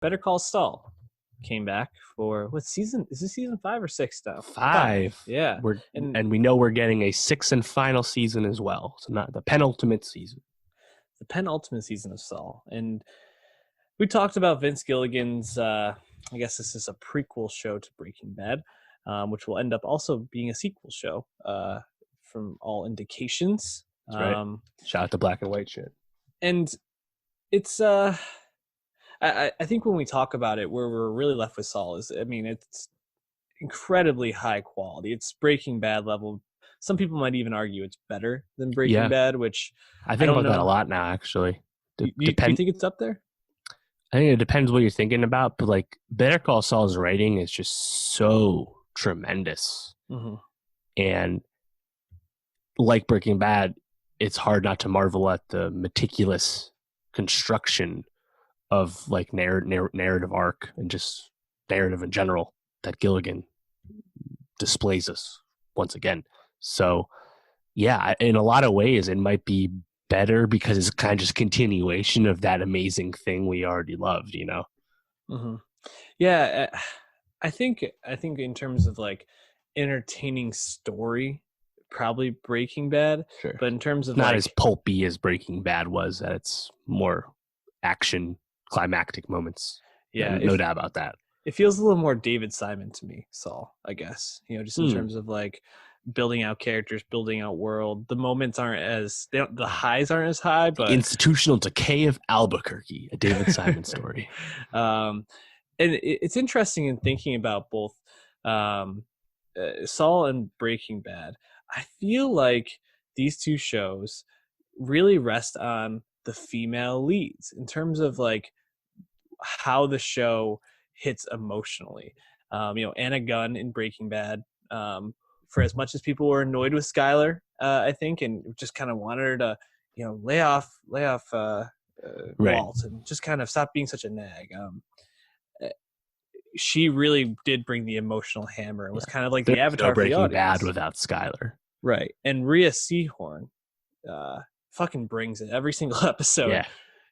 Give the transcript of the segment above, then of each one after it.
Better Call Saul came back for what season? Is this season 5 or 6 now? 5. Yeah. And we know we're getting a 6th and final season as well. So not the penultimate season. The penultimate season of Saul. And we talked about Vince Gilligan's, I guess this is a prequel show to Breaking Bad, which will end up also being a sequel show from all indications. That's right. Shout out to Black and White shit. And it's, I think when we talk about it, where we're really left with Saul is, I mean, it's incredibly high quality. It's Breaking Bad level. Some people might even argue it's better than Breaking Bad, which I think about that a lot now, actually. Do you think it's up there? I think it depends what you're thinking about, but like Better Call Saul's writing is just so tremendous. Mm-hmm. And like Breaking Bad, it's hard not to marvel at the meticulous construction of like narrative arc and just narrative in general that Gilligan displays us once again. So yeah, in a lot of ways it might be better because it's kind of just continuation of that amazing thing we already loved, you know? Mm-hmm. Yeah, I think in terms of like entertaining story, probably Breaking Bad. Sure. But in terms of not as pulpy as Breaking Bad was, that it's more action climactic moments. Yeah, no doubt about that. It feels a little more David Simon to me, Saul, I guess. You know, just in terms of like building out characters, building out world. The moments aren't as the highs aren't as high, but the institutional decay of Albuquerque, a David Simon story. And it's interesting in thinking about both Saul and Breaking Bad. I feel like these two shows really rest on the female leads in terms of like how the show hits emotionally. You know, Anna Gunn in Breaking Bad, for as much as people were annoyed with Skyler, I think, and just kind of wanted her to, you know, lay off Walt and just kind of stop being such a nag. She really did bring the emotional hammer. It was kind of like the avatar for the audience. Breaking Bad without Skyler. Right. And Rhea Seehorn fucking brings it every single episode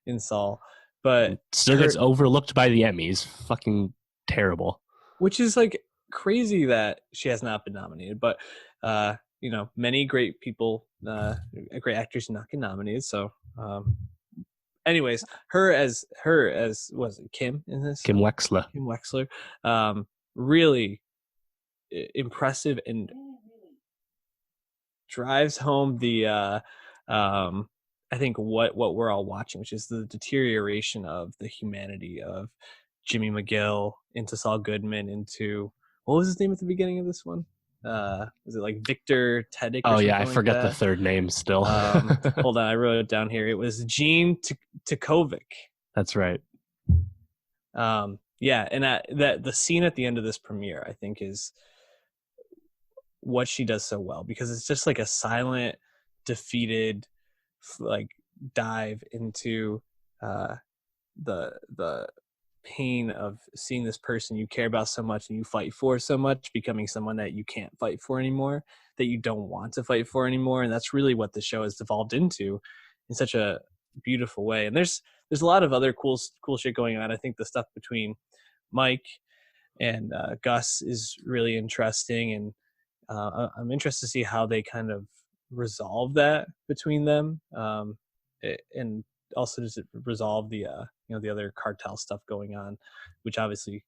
in Saul. But still gets overlooked by the Emmys. Fucking terrible. Which is like crazy that she has not been nominated. But you know, many great people, great actors not get nominated. So anyways, her as was it Kim in this? Kim Wexler. Really impressive and drives home the I think what we're all watching, which is the deterioration of the humanity of Jimmy McGill into Saul Goodman into, what was his name at the beginning of this one? Was it like Victor Tedic? Oh yeah, I forget the third name still. Hold on, I wrote it down here. It was Gene Tukovic. That's right. Yeah, and that the scene at the end of this premiere, I think, is what she does so well, because it's just like a silent, defeated, like dive into the pain of seeing this person you care about so much and you fight for so much becoming someone that you can't fight for anymore, that you don't want to fight for anymore. And that's really what the show has devolved into in such a beautiful way. And there's a lot of other cool shit going on. I think the stuff between Mike and Gus is really interesting, and I'm interested to see how they kind of resolve that between them, and also just resolve the the other cartel stuff going on, which obviously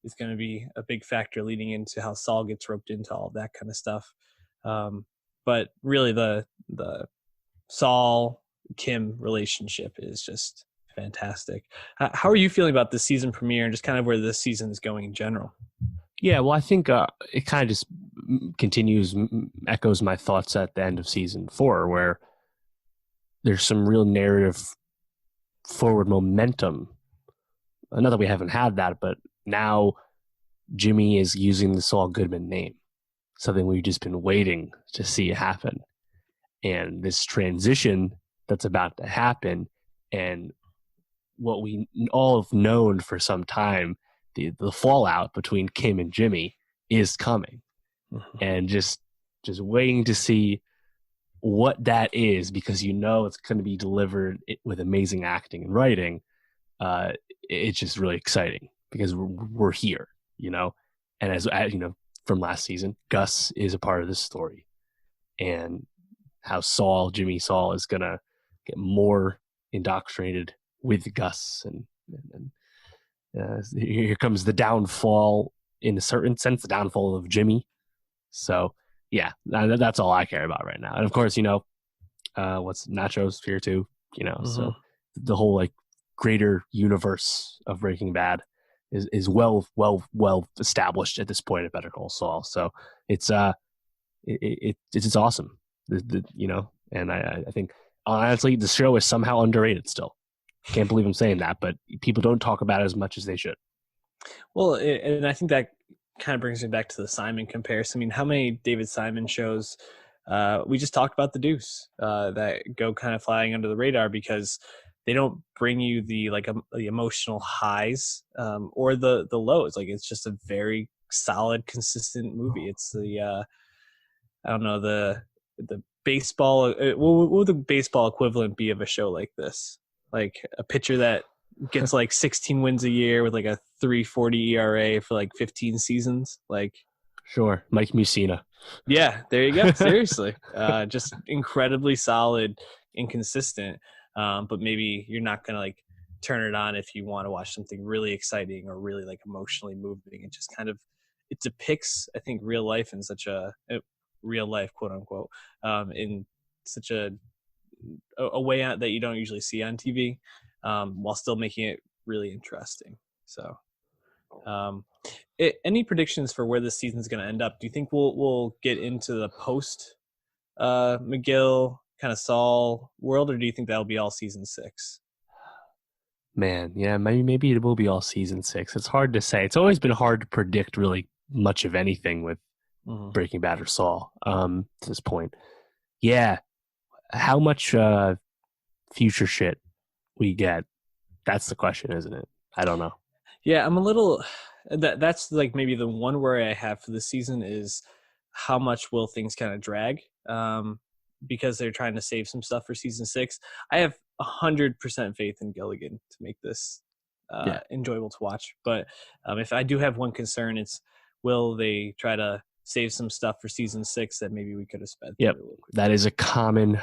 is going to be a big factor leading into how Saul gets roped into all of that kind of stuff. But really, the Saul Kim relationship is just fantastic. How are you feeling about this season premiere and just kind of where this season is going in general? Yeah, well, I think it kind of just echoes my thoughts at the end of season 4, where there's some real narrative forward momentum. Not that we haven't had that, but now Jimmy is using the Saul Goodman name, something we've just been waiting to see happen. And this transition that's about to happen, and what we all have known for some time, the fallout between Kim and Jimmy is coming. Mm-hmm. And just waiting to see what that is, because it's going to be delivered with amazing acting and writing. uh, it's just really exciting because we're here, you know. And as you know from last season, Gus is a part of this story, and how Jimmy Saul, is gonna get more indoctrinated with Gus, and here comes the downfall, in a certain sense, the downfall of Jimmy. So yeah, that's all I care about right now. And of course, what's Nacho's here too, Mm-hmm. so the whole like greater universe of Breaking Bad is well established at this point at Better Call Saul. So it's it's just awesome. And I think honestly the show is somehow underrated still. Can't believe I'm saying that, but people don't talk about it as much as they should. Well, and I think that kind of brings me back to the Simon comparison. I mean, how many David Simon shows? We just talked about the Deuce that go kind of flying under the radar because they don't bring you the emotional highs or the lows. Like it's just a very solid, consistent movie. It's I don't know the baseball. What would the baseball equivalent be of a show like this? Like a pitcher that gets like 16 wins a year with like a 3.40 ERA for like 15 seasons. Like, Sure, Mike Mussina. yeah, there you go. Seriously, just incredibly solid, inconsistent. But maybe you're not gonna like turn it on if you want to watch something really exciting or really like emotionally moving. It just kind of it depicts, I think, real life in such a real life quote unquote in such a way out that you don't usually see on TV, while still making it really interesting. So, um, any predictions for where this season's going to end up? Do you think we'll get into the post McGill kind of Saul world, or do you think that'll be all season 6? Man, yeah, maybe it will be all season 6. It's hard to say. It's always been hard to predict really much of anything with Mm-hmm. Breaking Bad or Saul to this point. Yeah, how much future shit we get, that's the question, isn't it? I don't know. Yeah, I'm a little. That's like maybe the one worry I have for this season is how much will things kind of drag, because they're trying to save some stuff for season 6. I have 100% faith in Gilligan to make this Yeah. enjoyable to watch. But if I do have one concern, it's will they try to save some stuff for season 6 that maybe we could have sped Yep. through a little quicker. That is a common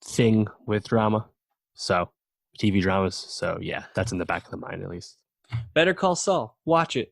thing with drama. So TV dramas. So yeah, that's in the back of the mind at least. Better Call Saul. Watch it.